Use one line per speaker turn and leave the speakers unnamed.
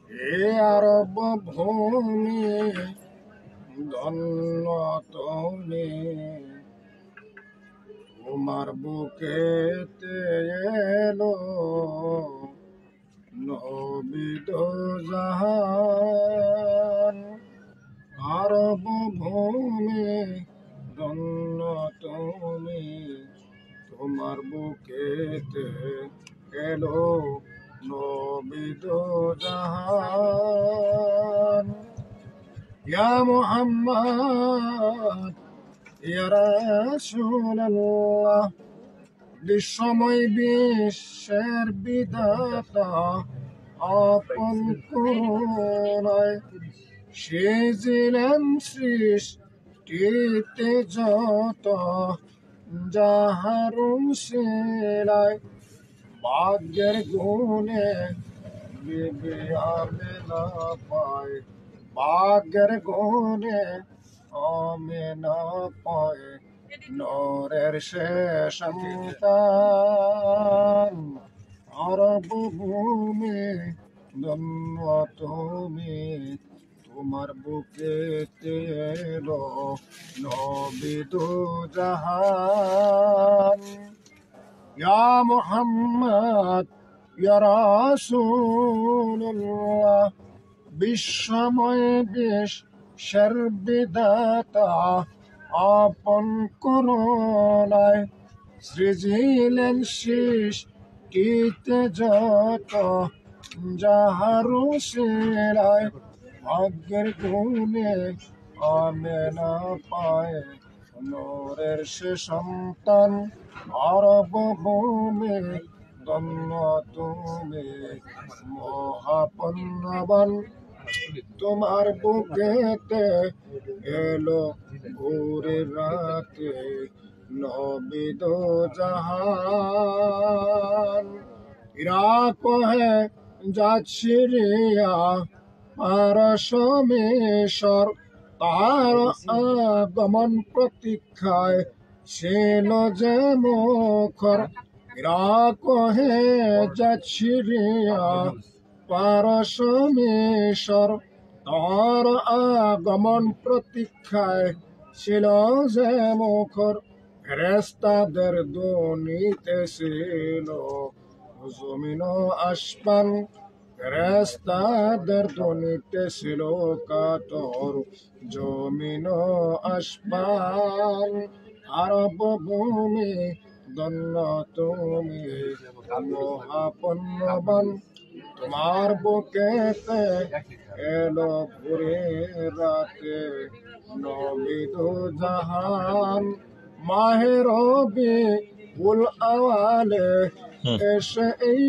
এ আরব ভূমি ধন্য তুমি, তোমার বুকেতে এলো নবী দো জাহান। আরব ভূমি ধন্য তুমি, তোমার বুকেতে এলো নবী দো জাহান। ইয়া মুহাম্মদ ইয়া রাসূলুল্লাহ, বিশ্বময় বিশ্বের বিধাতা আপন করুণায় সেজিলেন সৃষ্টিতে যত যাহারুম শিলায়। ভাগ্যের গুণে বিবি আমেনা পায়, ভাগ্যের গুণে আমেনা পায় নূরের শেষ সন্তান। আরব ভূমি ধন্য তুমি, তোমার বুকেতে এলো নবী দো জাহান। ইয়া মুহাম্মদ ইয়া রাসূলুল্লাহ, বিশ্বময় বিশ্বের বিধাতা আপন করুণায় সৃজিলেন সৃষ্টিতে যত যাহারু শিলায়। ভাগ্যের গুণে আমেনা পায় নূরের সে সন্তান। আরব ভূমি ধন্য তুমি, মহাপুণ্যবান। তোমার বুকেতে এলো ভোরের রাতে নবী দো জাহান। ইরাক হে জাত সিরিয়া পারস্য মিশর, তার আগমন প্রতীক্ষায় ছিল যে মুখর। ইরাক হে জাত সিরিয়া পারস্য মিশর, তার আগমন প্রতীক্ষায় ছিল যে মুখর। ফেরেশতাদের ধ্বনিতে ছিল জমিন আসমান, ফেরেশতাদের ধ্বনিতে ছিল কাতর জমিন আসমান। আরব ভূমি ধন্য তুমি, মহাপুণ্যবান। তোমার বুকেতে এলো ভোরের রাতে নবী দো জাহান। মাহে রবিউল আউয়ালে এসে এই